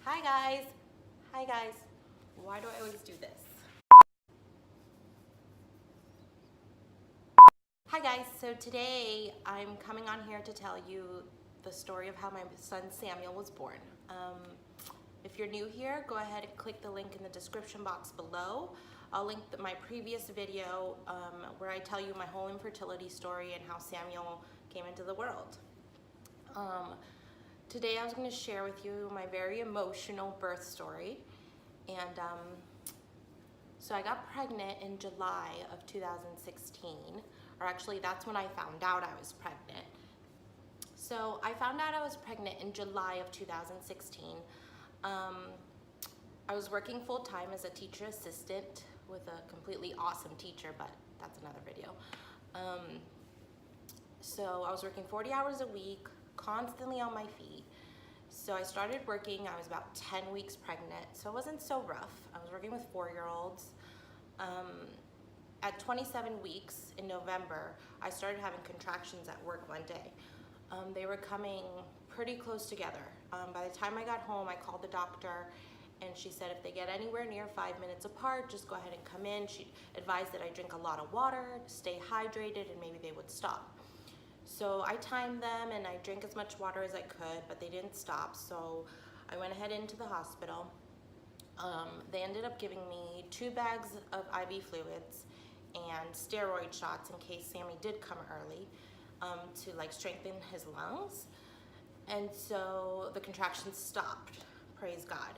Hi guys. Hi guys. Why do I always do this? Hi guys. So today I'm coming on here to tell you the story of how my son Samuel was born. If you're new here, go ahead and click the link in the description box below. I'll link my previous video where I tell you my whole infertility story and how Samuel came into the world. Today I was going to share with you my very emotional birth story. And so I got pregnant in July of 2016, or actually that's when I found out I was pregnant. So I found out I was pregnant in July of 2016. I was working full-time as a teacher assistant with a completely awesome teacher, but that's another video. So I was working 40 hours a week, constantly on my feet. So I started working, I was about 10 weeks pregnant, so it wasn't so rough. I was working with 4-year-olds. At 27 weeks in November, I started having contractions at work one day. They were coming pretty close together. By the time I got home, I called the doctor and she said if they get anywhere near 5 minutes apart, just go ahead and come in. She advised that I drink a lot of water, stay hydrated, and maybe they would stop. So I timed them and I drank as much water as I could, but they didn't stop. So I went ahead into the hospital. They ended up giving me 2 bags of IV fluids and steroid shots in case Sammy did come early to like strengthen his lungs. And so the contractions stopped, praise God.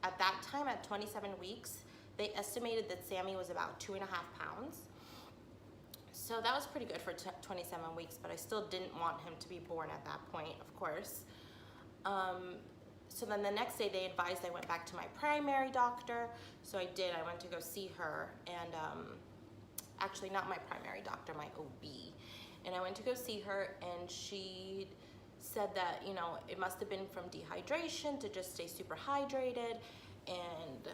At that time, at 27 weeks, they estimated that Sammy was about 2.5 pounds. So that was pretty good for 27 weeks, but I still didn't want him to be born at that point, of course. So then the next day they advised I went back to my primary doctor. So I did, I went to go see her, and actually not my primary doctor, my OB. And I went to go see her, and she said that, you know, it must have been from dehydration to just stay super hydrated, and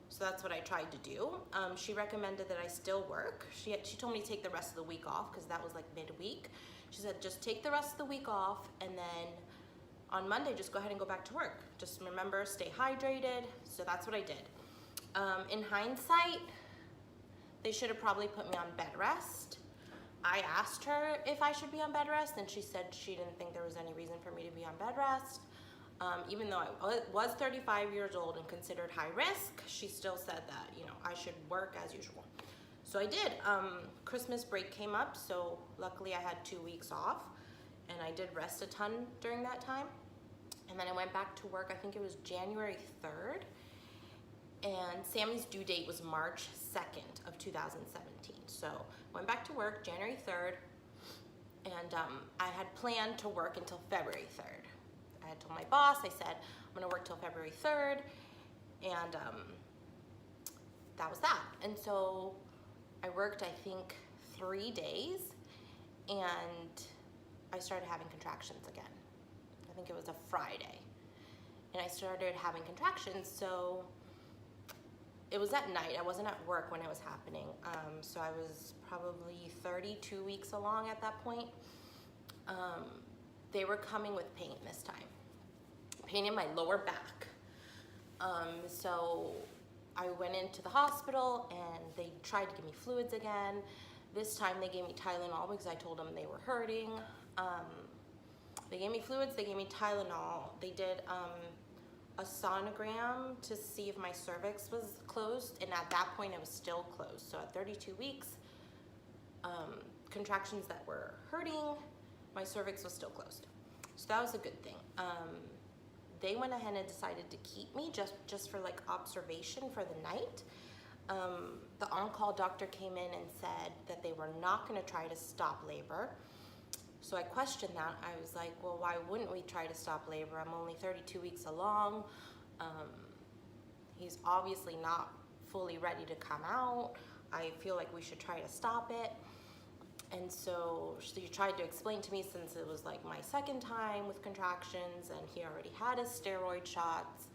so that's what I tried to do. She recommended that I still work. She told me to take the rest of the week off because that was like midweek. She said, just take the rest of the week off, and then on Monday, just go ahead and go back to work. Just remember, stay hydrated. So that's what I did. In hindsight, they should have probably put me on bed rest. I asked her if I should be on bed rest, and she said she didn't think there was any reason for me to be on bed rest. Even though I was 35 years old and considered high risk, she still said that, you know, I should work as usual. So I did. Christmas break came up, so luckily I had 2 weeks off, and I did rest a ton during that time. And then I went back to work, I think it was January 3rd, and Sammy's due date was March 2nd of 2017. So went back to work January 3rd, and I had planned to work until February 3rd. I had told my boss, I said, I'm gonna work till February 3rd, and that was that. And so I worked, I think, 3 days, and I started having contractions again. I think it was a Friday, and I started having contractions. So it was at night. I wasn't at work when it was happening. So I was probably 32 weeks along at that point. They were coming with pain this time. Pain in my lower back. So I went into the hospital and they tried to give me fluids again. This time they gave me Tylenol because I told them they were hurting. They gave me fluids, they gave me Tylenol. They did a sonogram to see if my cervix was closed, and at that point it was still closed. So at 32 weeks, contractions that were hurting, my cervix was still closed. So that was a good thing. They went ahead and decided to keep me just for like observation for the night. The on-call doctor came in and said that they were not gonna try to stop labor. So I questioned that. I was like, well, why wouldn't we try to stop labor? I'm only 32 weeks along. He's obviously not fully ready to come out. I feel like we should try to stop it. And so she tried to explain to me, since it was like my second time with contractions and he already had his steroid shots,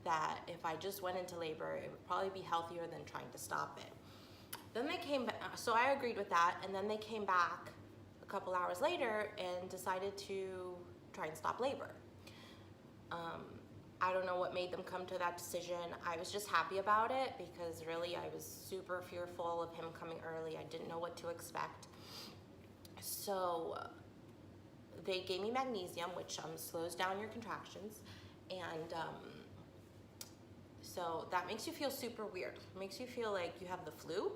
that if I just went into labor, it would probably be healthier than trying to stop it. Then they came back, so I agreed with that, and then they came back a couple hours later and decided to try and stop labor. I don't know what made them come to that decision. I was just happy about it because really I was super fearful of him coming early. I didn't know what to expect. So they gave me magnesium, which slows down your contractions. And so that makes you feel super weird. It makes you feel like you have the flu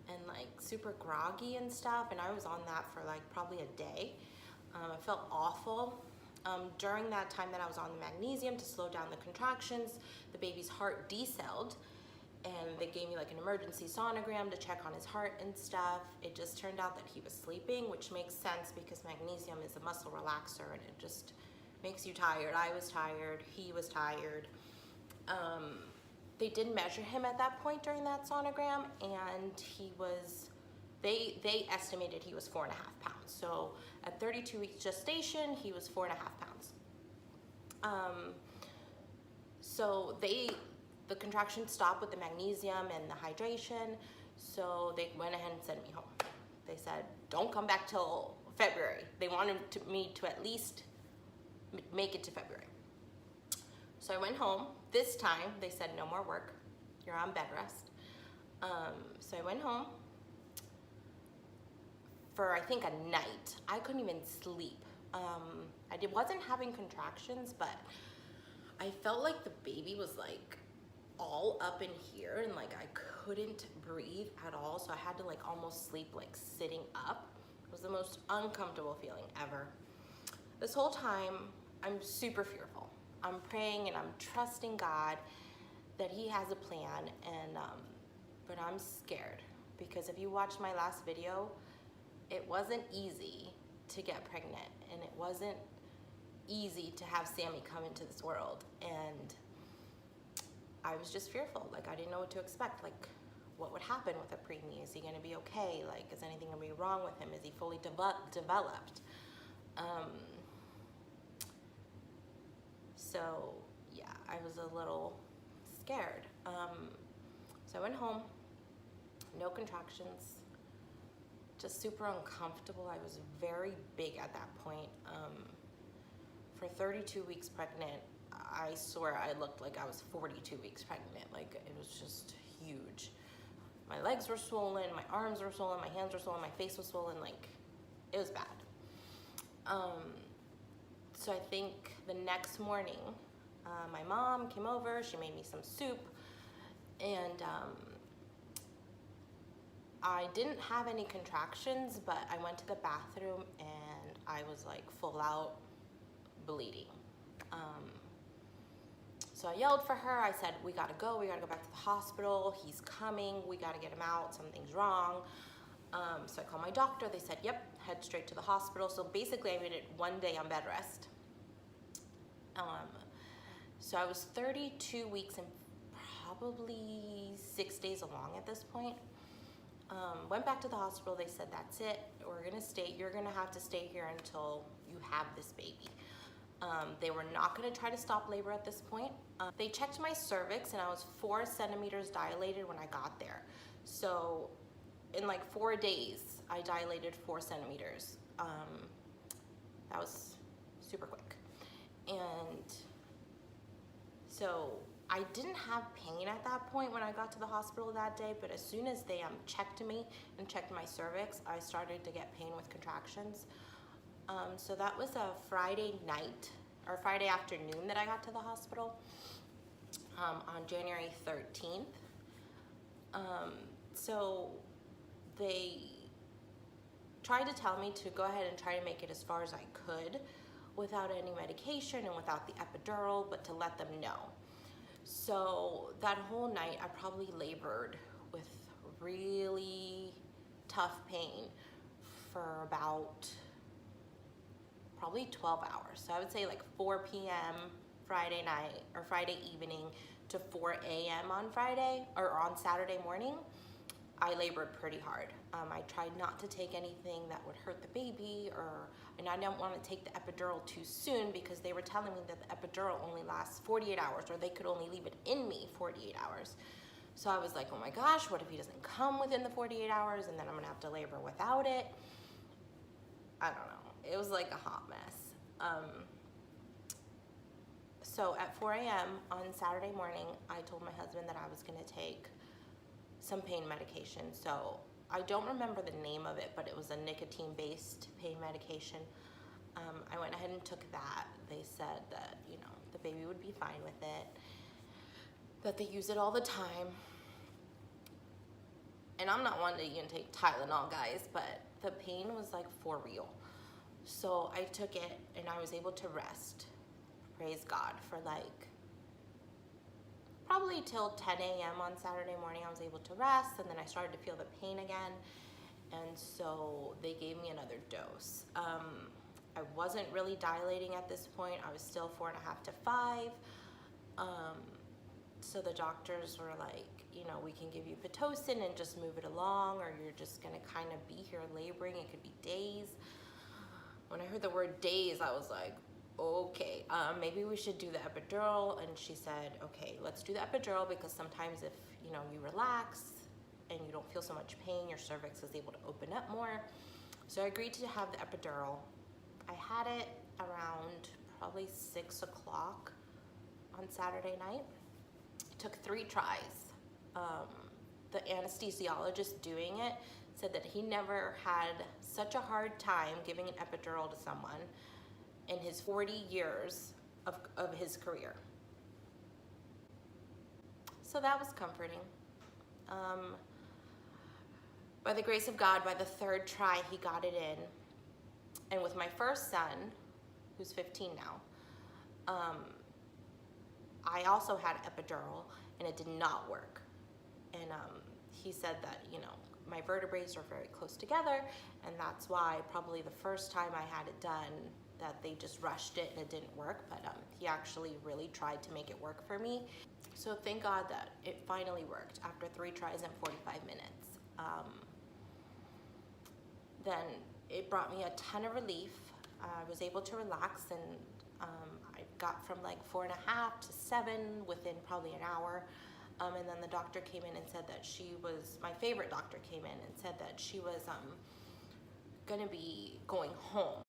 and like super groggy and stuff. And I was on that for like probably a day. I felt awful. During that time that I was on the magnesium to slow down the contractions, the baby's heart decelled, and they gave me like an emergency sonogram to check on his heart and stuff. It just turned out that he was sleeping, which makes sense because magnesium is a muscle relaxer and it just makes you tired. I was tired, he was tired. They did measure him at that point during that sonogram, and he was, they estimated he was 4.5 pounds. So at 32 weeks gestation, he was 4.5 pounds. So the contractions stopped with the magnesium and the hydration. So they went ahead and sent me home. They said, don't come back till February. They wanted me to at least make it to February. So I went home. This time they said no more work. You're on bed rest. So I went home for I think a night. I couldn't even sleep. I wasn't having contractions, but I felt like the baby was like all up in here and like I couldn't breathe at all. So I had to like almost sleep like sitting up. It was the most uncomfortable feeling ever. This whole time I'm super fearful. I'm praying and I'm trusting God that he has a plan, and but I'm scared because if you watched my last video, it wasn't easy to get pregnant and it wasn't easy to have Sammy come into this world, and I was just fearful. Like I didn't know what to expect. Like what would happen with a preemie? Is he gonna be okay? Like is anything gonna be wrong with him? Is he fully developed? So yeah, I was a little scared. So I went home, no contractions, just super uncomfortable. I was very big at that point. For 32 weeks pregnant, I swear I looked like I was 42 weeks pregnant. Like it was just huge. My legs were swollen, my arms were swollen, my hands were swollen, my face was swollen, like it was bad. So I think the next morning, my mom came over, she made me some soup, and I didn't have any contractions, but I went to the bathroom and I was like full out bleeding. So I yelled for her. I said, we gotta go back to the hospital. He's coming, we gotta get him out, something's wrong. So I called my doctor. They said, yep, head straight to the hospital. So basically I waited one day on bed rest. So I was 32 weeks and probably 6 days along at this point. Went back to the hospital. They said, that's it. You're gonna have to stay here until you have this baby. They were not gonna try to stop labor at this point. They checked my cervix and I was 4 centimeters dilated when I got there. So in like 4 days, I dilated 4 centimeters. That was super quick. And so I didn't have pain at that point when I got to the hospital that day, but as soon as they checked me and checked my cervix, I started to get pain with contractions. So that was a Friday night or Friday afternoon that I got to the hospital on January 13th. So they tried to tell me to go ahead and try to make it as far as I could without any medication and without the epidural, but to let them know. So that whole night I probably labored with really tough pain for about probably 12 hours. So I would say like 4 p.m. Friday night or Friday evening to 4 a.m. on Friday or on Saturday morning. I labored pretty hard. I tried not to take anything that would hurt the baby, and I didn't want to take the epidural too soon because they were telling me that the epidural only lasts 48 hours or they could only leave it in me 48 hours. So I was like, oh my gosh, what if he doesn't come within the 48 hours and then I'm gonna have to labor without it? I don't know. It was like a hot mess. So at 4 a.m. on Saturday morning, I told my husband that I was going to take some pain medication. So I don't remember the name of it, but it was a nicotine-based pain medication. I went ahead and took that. They said that, you know, the baby would be fine with it, that they use it all the time. And I'm not one to even take Tylenol, guys, but the pain was like for real. So I took it and I was able to rest, praise God, for like probably till 10 a.m. on Saturday morning. I was able to rest, and then I started to feel the pain again, and so they gave me another dose. I wasn't really dilating at this point. I was still 4.5 to 5. So the doctors were like, you know, we can give you Pitocin and just move it along, or you're just gonna kind of be here laboring. It could be days. When I heard the word days, I was like, okay, maybe we should do the epidural. And she said, okay, let's do the epidural, because sometimes if, you know, you relax and you don't feel so much pain, your cervix is able to open up more. So I agreed to have the epidural. I had it around probably 6 o'clock on Saturday night. It took 3 tries. The anesthesiologist doing it said that he never had such a hard time giving an epidural to someone in his 40 years of his career. So that was comforting. By the grace of God, by the 3rd try, he got it in. And with my first son, who's 15 now, I also had epidural, and it did not work. And he said that, you know, my vertebrae are very close together, and that's why probably the first time I had it done, that they just rushed it and it didn't work. But he actually really tried to make it work for me. So thank God that it finally worked after 3 tries and 45 minutes. Then it brought me a ton of relief. I was able to relax, and I got from like 4.5 to 7 within probably an hour. And then the doctor came in and said that she was, my favorite doctor came in and said that she was gonna be going home.